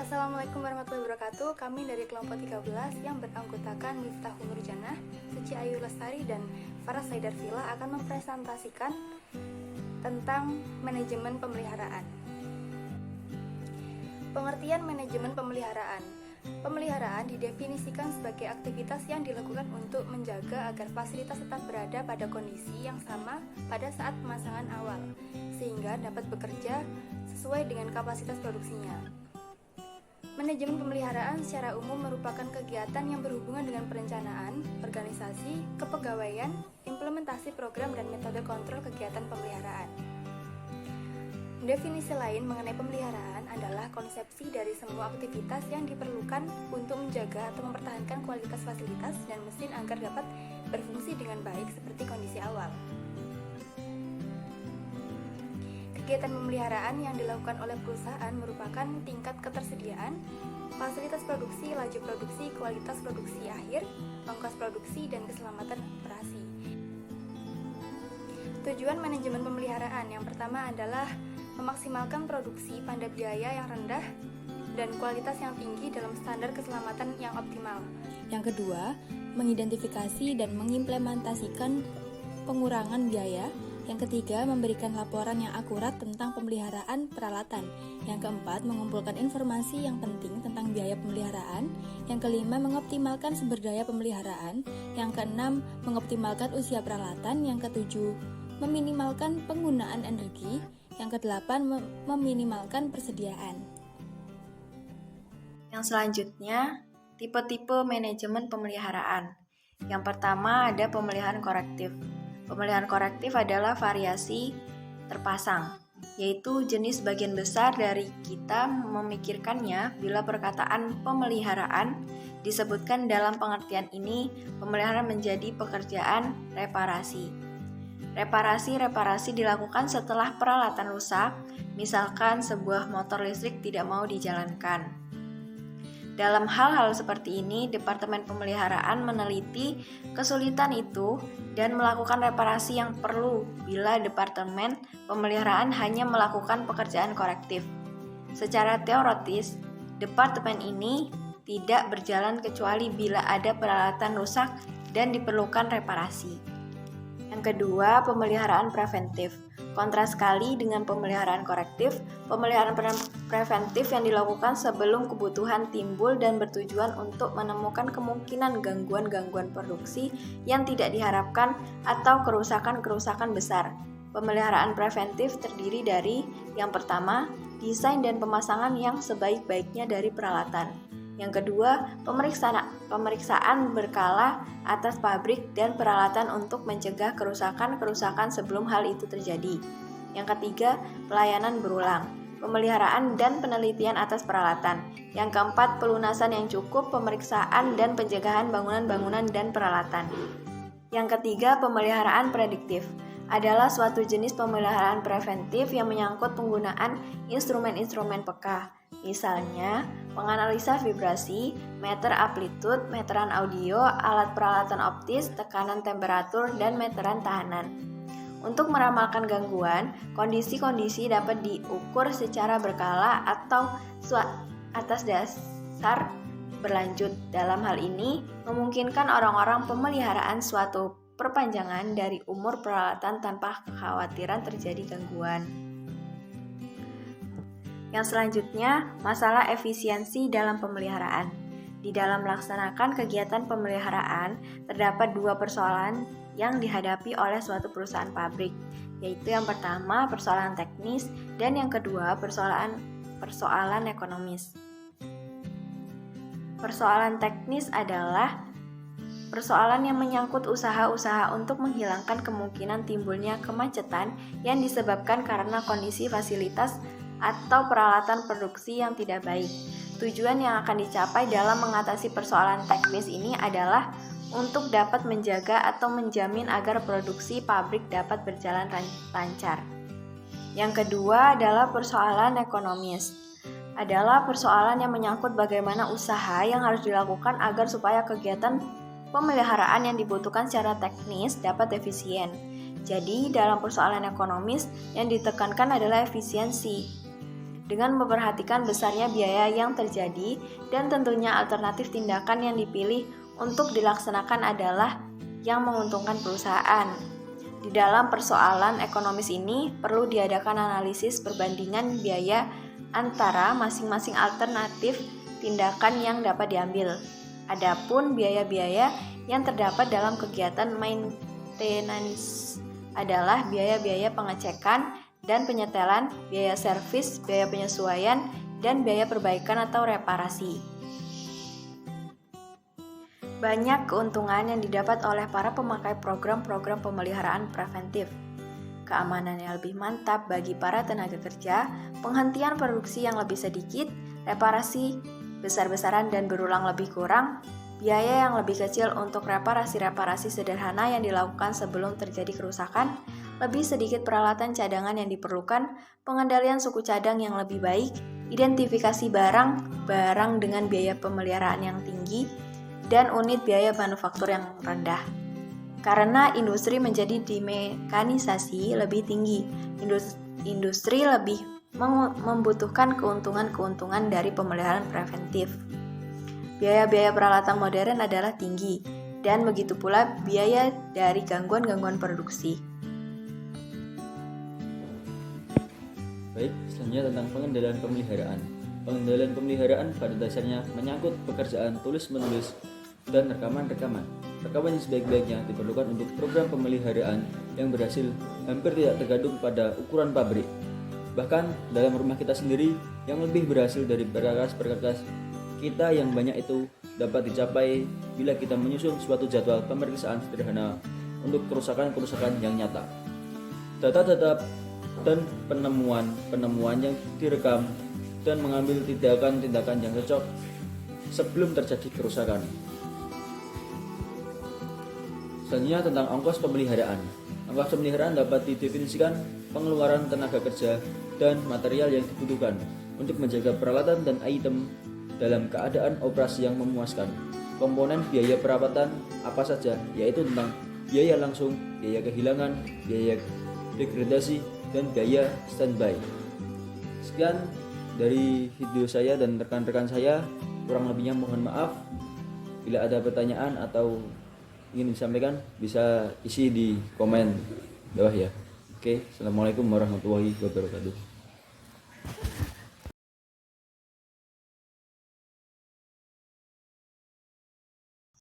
Assalamualaikum warahmatullahi wabarakatuh. Kami dari kelompok 13 yang beranggotakan Miftahul Nurjannah, Suci Ayu Lestari, dan Faras Haidar Villa akan mempresentasikan tentang manajemen pemeliharaan. Pengertian manajemen pemeliharaan. Pemeliharaan didefinisikan sebagai aktivitas yang dilakukan untuk menjaga agar fasilitas tetap berada pada kondisi yang sama pada saat pemasangan awal, sehingga dapat bekerja sesuai dengan kapasitas produksinya. Manajemen pemeliharaan secara umum merupakan kegiatan yang berhubungan dengan perencanaan, organisasi, kepegawaian, implementasi program, dan metode kontrol kegiatan pemeliharaan. Definisi lain mengenai pemeliharaan adalah konsepsi dari semua aktivitas yang diperlukan untuk menjaga atau mempertahankan kualitas fasilitas dan mesin agar dapat berfungsi dengan baik seperti kondisi awal. Kegiatan pemeliharaan yang dilakukan oleh perusahaan merupakan tingkat ketersediaan, fasilitas produksi, laju produksi, kualitas produksi akhir, ongkos produksi, dan keselamatan operasi. Tujuan manajemen pemeliharaan yang pertama adalah memaksimalkan produksi pada biaya yang rendah dan kualitas yang tinggi dalam standar keselamatan yang optimal. Yang kedua, mengidentifikasi dan mengimplementasikan pengurangan biaya. Yang ketiga, memberikan laporan yang akurat tentang pemeliharaan peralatan. Yang keempat, mengumpulkan informasi yang penting tentang biaya pemeliharaan. Yang kelima, mengoptimalkan sumber daya pemeliharaan. Yang keenam, mengoptimalkan usia peralatan. Yang ketujuh, meminimalkan penggunaan energi. Yang kedelapan, meminimalkan persediaan. Yang selanjutnya, tipe-tipe manajemen pemeliharaan. Yang pertama ada pemeliharaan korektif. Pemeliharaan korektif adalah variasi terpasang, yaitu jenis bagian besar dari kita memikirkannya bila perkataan pemeliharaan disebutkan dalam pengertian ini, pemeliharaan menjadi pekerjaan reparasi. Reparasi dilakukan setelah peralatan rusak, misalkan sebuah motor listrik tidak mau dijalankan. Dalam hal-hal seperti ini, Departemen Pemeliharaan meneliti kesulitan itu dan melakukan reparasi yang perlu bila Departemen Pemeliharaan hanya melakukan pekerjaan korektif. Secara teoritis, Departemen ini tidak berjalan kecuali bila ada peralatan rusak dan diperlukan reparasi. Yang kedua, pemeliharaan preventif. Kontras sekali dengan pemeliharaan korektif, pemeliharaan preventif yang dilakukan sebelum kebutuhan timbul dan bertujuan untuk menemukan kemungkinan gangguan-gangguan produksi yang tidak diharapkan atau kerusakan-kerusakan besar. Pemeliharaan preventif terdiri dari yang pertama, desain dan pemasangan yang sebaik-baiknya dari peralatan. Yang kedua, pemeriksaan berkala atas pabrik dan peralatan untuk mencegah kerusakan-kerusakan sebelum hal itu terjadi. Yang ketiga, pelayanan berulang, pemeliharaan dan penelitian atas peralatan. Yang keempat, pelunasan yang cukup, pemeriksaan dan pencegahan bangunan-bangunan dan peralatan. Yang ketiga, pemeliharaan prediktif adalah suatu jenis pemeliharaan preventif yang menyangkut penggunaan instrumen-instrumen peka. Misalnya, menganalisa vibrasi, meter amplitude, meteran audio, alat peralatan optis, tekanan temperatur, dan meteran tahanan. Untuk meramalkan gangguan, kondisi-kondisi dapat diukur secara berkala atau atas dasar berlanjut. Dalam hal ini, memungkinkan orang-orang pemeliharaan suatu perpanjangan dari umur peralatan tanpa kekhawatiran terjadi gangguan. Yang selanjutnya, masalah efisiensi dalam pemeliharaan. Di dalam melaksanakan kegiatan pemeliharaan, terdapat dua persoalan yang dihadapi oleh suatu perusahaan pabrik, yaitu yang pertama persoalan teknis dan yang kedua persoalan ekonomis. Persoalan teknis adalah persoalan yang menyangkut usaha-usaha untuk menghilangkan kemungkinan timbulnya kemacetan yang disebabkan karena kondisi fasilitas atau peralatan produksi yang tidak baik. Tujuan yang akan dicapai dalam mengatasi persoalan teknis ini adalah untuk dapat menjaga atau menjamin agar produksi pabrik dapat berjalan lancar. Yang kedua adalah persoalan ekonomis. Adalah persoalan yang menyangkut bagaimana usaha yang harus dilakukan agar supaya kegiatan pemeliharaan yang dibutuhkan secara teknis dapat efisien. Jadi, dalam persoalan ekonomis yang ditekankan adalah efisiensi. dengan memperhatikan besarnya biaya yang terjadi dan tentunya alternatif tindakan yang dipilih untuk dilaksanakan adalah yang menguntungkan perusahaan. Di dalam persoalan ekonomis ini perlu diadakan analisis perbandingan biaya antara masing-masing alternatif tindakan yang dapat diambil. Adapun biaya-biaya yang terdapat dalam kegiatan maintenance adalah biaya-biaya pengecekan dan penyetelan, biaya servis, biaya penyesuaian, dan biaya perbaikan atau reparasi. Banyak keuntungan yang didapat oleh para pemakai program-program pemeliharaan preventif. Keamanan yang lebih mantap bagi para tenaga kerja, penghentian produksi yang lebih sedikit, reparasi besar-besaran dan berulang lebih kurang, biaya yang lebih kecil untuk reparasi-reparasi sederhana yang dilakukan sebelum terjadi kerusakan, lebih sedikit peralatan cadangan yang diperlukan, pengendalian suku cadang yang lebih baik, identifikasi barang dengan biaya pemeliharaan yang tinggi, dan unit biaya manufaktur yang rendah. Karena industri menjadi dimekanisasi lebih tinggi, industri lebih membutuhkan keuntungan-keuntungan dari pemeliharaan preventif. Biaya-biaya peralatan modern adalah tinggi, dan begitu pula biaya dari gangguan-gangguan produksi. Baik, selanjutnya tentang pengendalian pemeliharaan. Pengendalian pemeliharaan pada dasarnya menyangkut pekerjaan tulis-menulis dan rekaman-rekaman. Rekaman yang sebaik-baiknya diperlukan untuk program pemeliharaan yang berhasil hampir tidak tergantung pada ukuran pabrik. Bahkan dalam rumah kita sendiri yang lebih berhasil dari perkakas-perkakas kita yang banyak itu dapat dicapai bila kita menyusun suatu jadwal pemeriksaan sederhana untuk kerusakan-kerusakan yang nyata. Data-data dan penemuan yang direkam dan mengambil tindakan-tindakan yang cocok sebelum terjadi kerusakan. Selanjutnya tentang ongkos pemeliharaan. Ongkos pemeliharaan dapat didefinisikan pengeluaran tenaga kerja dan material yang dibutuhkan untuk menjaga peralatan dan item dalam keadaan operasi yang memuaskan. Komponen biaya perawatan apa saja, yaitu tentang biaya langsung, biaya kehilangan, biaya degradasi, dan biaya standby. Sekian dari video saya dan rekan-rekan saya, kurang lebihnya mohon maaf. Bila ada pertanyaan atau ingin disampaikan, bisa isi di komen bawah ya. Oke, assalamualaikum warahmatullahi wabarakatuh.